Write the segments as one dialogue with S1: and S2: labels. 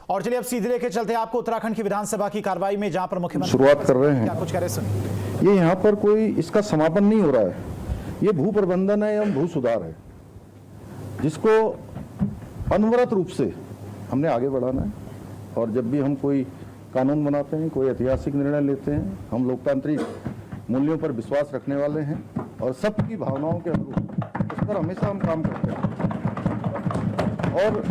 S1: और चलिए अब सीधे लेके चलते हैं आपको उत्तराखंड की विधानसभा की कार्रवाई में, जहां पर मुख्यमंत्री
S2: शुरुआत कर रहे हैं।
S1: क्या कुछ कह रहे सुनिए।
S2: ये यहाँ पर कोई इसका समापन नहीं हो रहा है, ये भू प्रबंधन है एवं भू सुधार है, जिसको अनवरत रूप से हमने आगे बढ़ाना है। और जब भी हम कोई कानून बनाते हैं, कोई ऐतिहासिक निर्णय लेते हैं, हम लोकतांत्रिक मूल्यों पर विश्वास रखने वाले हैं और सबकी भावनाओं के अनुरूप उस पर हमेशा हम काम करते हैं। और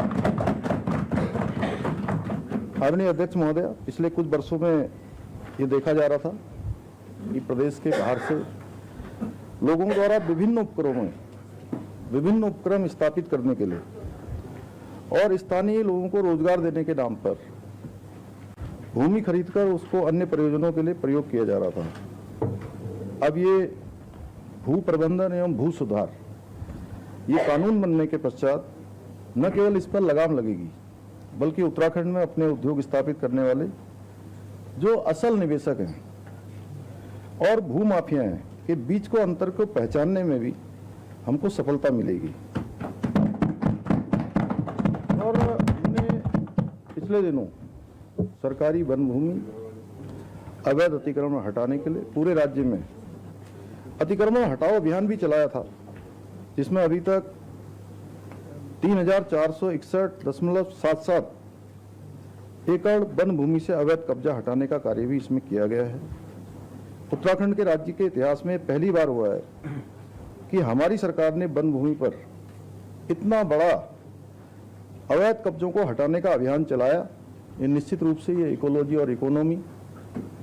S2: आदरणीय अध्यक्ष महोदय, पिछले कुछ वर्षों में ये देखा जा रहा था कि प्रदेश के बाहर से लोगों द्वारा विभिन्न उपक्रम स्थापित करने के लिए और स्थानीय लोगों को रोजगार देने के नाम पर भूमि खरीदकर उसको अन्य प्रयोजनों के लिए प्रयोग किया जा रहा था। अब ये भू प्रबंधन एवं भू सुधार, ये कानून बनने के पश्चात न केवल इस पर लगाम लगेगी, बल्कि उत्तराखंड में अपने उद्योग स्थापित करने वाले जो असल निवेशक हैं और भू माफिया हैं के बीच को अंतर को पहचानने में भी हमको सफलता मिलेगी। और हमने पिछले दिनों सरकारी वन भूमि अवैध अतिक्रमण हटाने के लिए पूरे राज्य में अतिक्रमण हटाओ अभियान भी चलाया था, जिसमें अभी तक 3461.77 एकड़ वन भूमि से अवैध कब्जा हटाने का कार्य भी इसमें किया गया है। उत्तराखंड के राज्य के इतिहास में पहली बार हुआ है कि हमारी सरकार ने वन भूमि पर इतना बड़ा अवैध कब्जों को हटाने का अभियान चलाया। ये निश्चित रूप से ये इकोलॉजी और इकोनॉमी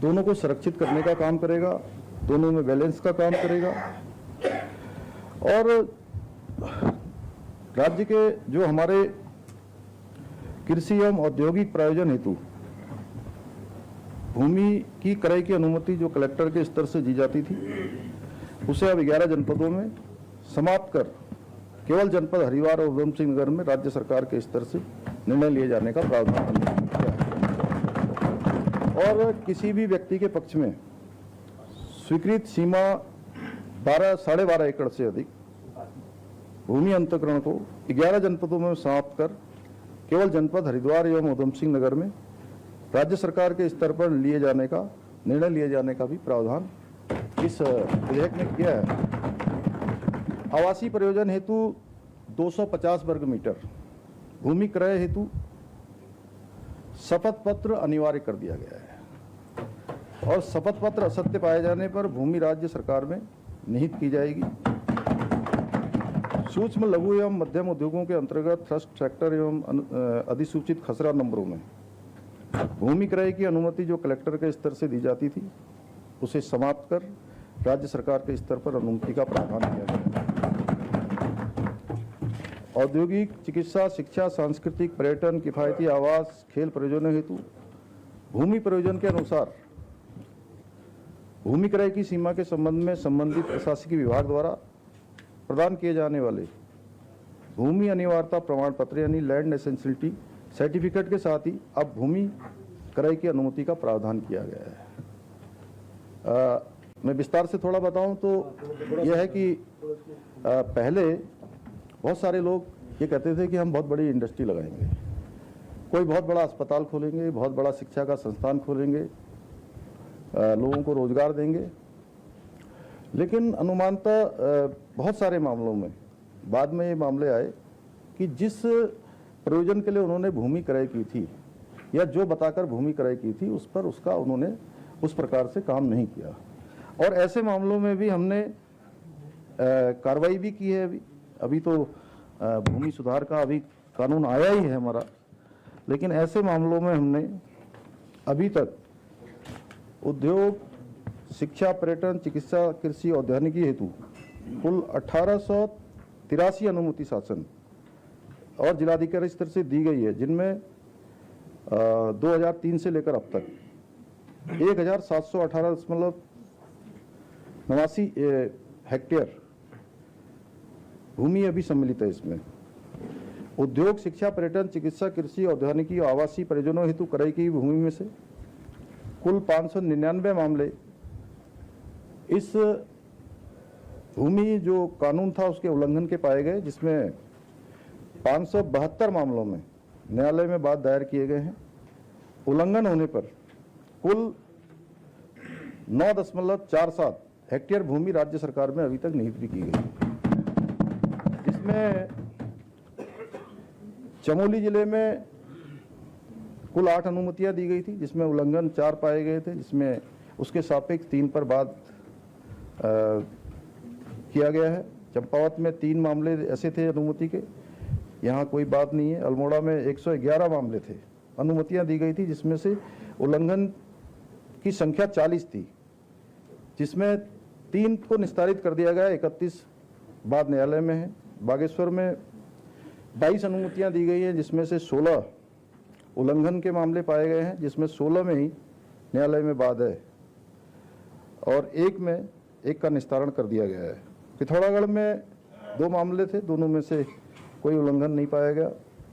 S2: दोनों को संरक्षित करने का काम करेगा, दोनों में बैलेंस का काम करेगा। और राज्य के जो हमारे कृषि एवं औद्योगिक प्रयोजन हेतु भूमि की क्रय की अनुमति जो कलेक्टर के स्तर से दी जाती थी, उसे अब 11 जनपदों में समाप्त कर केवल जनपद हरिद्वार और उधम सिंह नगर में राज्य सरकार के स्तर से निर्णय लिए जाने का प्रावधान किया है। और किसी भी व्यक्ति के पक्ष में स्वीकृत सीमा 12.5 एकड़ से अधिक भूमि अंतःकरण को 11 जनपदों में समाप्त कर केवल जनपद हरिद्वार एवं उधम सिंह नगर में राज्य सरकार के स्तर पर निर्णय लिए जाने का भी प्रावधान इस विधेयक में किया है। आवासीय प्रयोजन हेतु 250 वर्ग मीटर भूमि क्रय हेतु शपथ पत्र अनिवार्य कर दिया गया है और शपथ पत्र असत्य पाए जाने पर भूमि राज्य सरकार में निहित की जाएगी। सूक्ष्म लघु एवं मध्यम उद्योगों के अंतर्गत ट्रस्ट सेक्टर एवं अधिसूचित खसरा नंबरों में भूमि क्रय की अनुमति जो कलेक्टर के स्तर से दी जाती थी, उसे समाप्त कर राज्य सरकार के स्तर पर अनुमति का प्रावधान किया गया। औद्योगिक, चिकित्सा, शिक्षा, सांस्कृतिक, पर्यटन, किफायती आवास, खेल प्रयोजनों हेतु भूमि प्रयोजन के अनुसार भूमि क्रय की सीमा के संबंध में संबंधित प्रशासकीय विभाग द्वारा प्रदान किए जाने वाले भूमि अनिवार्यता प्रमाण पत्र यानी लैंड एसेंशियलिटी सर्टिफिकेट के साथ ही अब भूमि क्रय की अनुमति का प्रावधान किया गया है। मैं विस्तार से थोड़ा बताऊं तो यह है कि पहले बहुत सारे लोग ये कहते थे कि हम बहुत बड़ी इंडस्ट्री लगाएंगे, कोई बहुत बड़ा अस्पताल खोलेंगे, बहुत बड़ा शिक्षा का संस्थान खोलेंगे, लोगों को रोजगार देंगे। लेकिन अनुमानतः बहुत सारे मामलों में बाद में ये मामले आए कि जिस प्रयोजन के लिए उन्होंने भूमि क्रय की थी या जो बताकर भूमि क्रय की थी उस पर उन्होंने उस प्रकार से काम नहीं किया। और ऐसे मामलों में भी हमने कार्रवाई भी की है। अभी तो भूमि सुधार का अभी कानून आया ही है हमारा, लेकिन ऐसे मामलों में हमने अभी तक उद्योग, शिक्षा, पर्यटन, चिकित्सा, कृषि, औद्योगिकी हेतु कुल 1883 अनुमति शासन और जिलाधिकारी स्तर से दी गई है, जिनमें 2003 से लेकर अब तक 1718.89 हेक्टेयर भूमि अभी सम्मिलित है। इसमें उद्योग, शिक्षा, पर्यटन, चिकित्सा, कृषि, औद्योगिकी और आवासीय प्रयोजनों हेतु क्रय की भूमि में से कुल 599 मामले इस भूमि जो कानून था उसके उल्लंघन के पाए गए, जिसमें 572 मामलों में न्यायालय में बाद दायर किए गए हैं। उल्लंघन होने पर कुल 9.47 हेक्टेयर भूमि राज्य सरकार में अभी तक निहित भी की गई, जिसमें चमोली जिले में कुल 8 अनुमतियां दी गई थी, जिसमें उल्लंघन 4 पाए गए थे, जिसमें उसके सापेक्ष 3 पर बाद किया गया है। चंपावत में 3 मामले ऐसे थे अनुमति के, यहाँ कोई बात नहीं है। अल्मोड़ा में 111 मामले थे, अनुमतियां दी गई थी, जिसमें से उल्लंघन की संख्या 40 थी, जिसमें 3 को निस्तारित कर दिया गया, 31 बाद न्यायालय में है। बागेश्वर में 22 अनुमतियां दी गई हैं, जिसमें से 16 उल्लंघन के मामले पाए गए हैं, जिसमें 16 में ही न्यायालय में बाद है और एक का निस्तारण कर दिया गया है। पिथौरागढ़ में 2 मामले थे, दोनों में से कोई उल्लंघन नहीं पाया गया।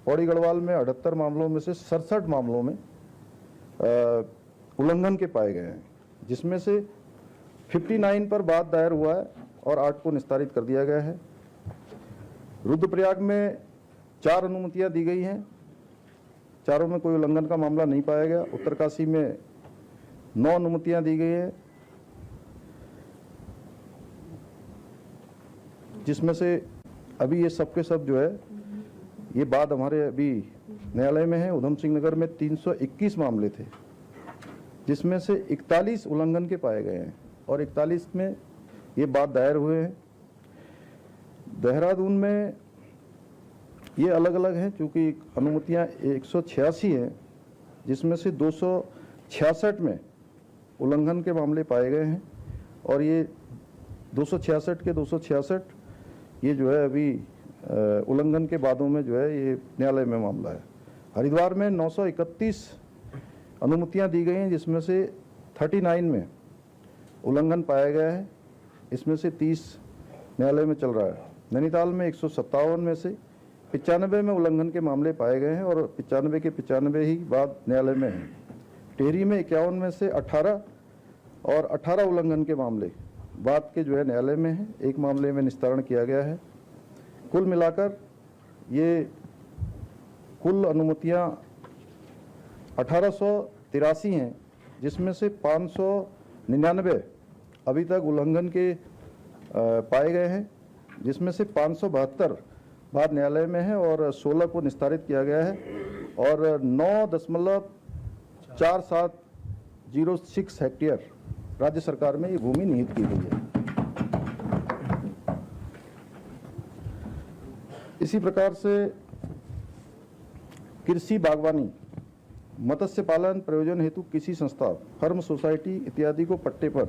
S2: पौड़ी गढ़वाल में 78 मामलों में से 67 मामलों में उल्लंघन के पाए गए हैं, जिसमें से 59 पर बाद दायर हुआ है और 8 को निस्तारित कर दिया गया है। रुद्रप्रयाग में 4 अनुमतियां दी गई हैं, चारों में कोई उल्लंघन का मामला नहीं पाया गया। उत्तरकाशी में 9 अनुमतियां दी गई हैं, जिसमें से अभी ये सब के सब जो है ये बाद हमारे अभी न्यायालय में है। उधम सिंह नगर में 321 मामले थे, जिसमें से 41 उल्लंघन के पाए गए हैं और 41 में ये बाद दायर हुए हैं। देहरादून में ये अलग अलग हैं, चूँकि अनुमतियां 186 हैं, जिसमें से 266 में उल्लंघन के मामले पाए गए हैं और ये 266 के 266 ये जो है अभी उल्लंघन के बादों में जो है ये न्यायालय में मामला है। हरिद्वार में 931 अनुमतियां दी गई हैं, जिसमें से 39 में उल्लंघन पाया गया है, इसमें से 30 न्यायालय में चल रहा है। नैनीताल में 157 में से 95 में उल्लंघन के मामले पाए गए हैं और 95 के 95 ही बाद न्यायालय में हैं। टिहरी में 51 में से 18 और 18 उल्लंघन के मामले बाद के जो है न्यायालय में है, 1 मामले में निस्तारण किया गया है। कुल मिलाकर ये कुल अनुमतियां 1883 हैं, जिसमें से 599 अभी तक उल्लंघन के पाए गए हैं, जिसमें से 572 बाद न्यायालय में है और 16 को निस्तारित किया गया है और 9.4706 हेक्टेयर राज्य सरकार में ये भूमि निहित की गई है। इसी प्रकार से कृषि, बागवानी, मत्स्य पालन प्रयोजन हेतु किसी संस्था, फर्म, सोसाइटी इत्यादि को पट्टे पर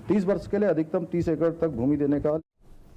S2: 30 वर्ष के लिए अधिकतम 30 एकड़ तक भूमि देने का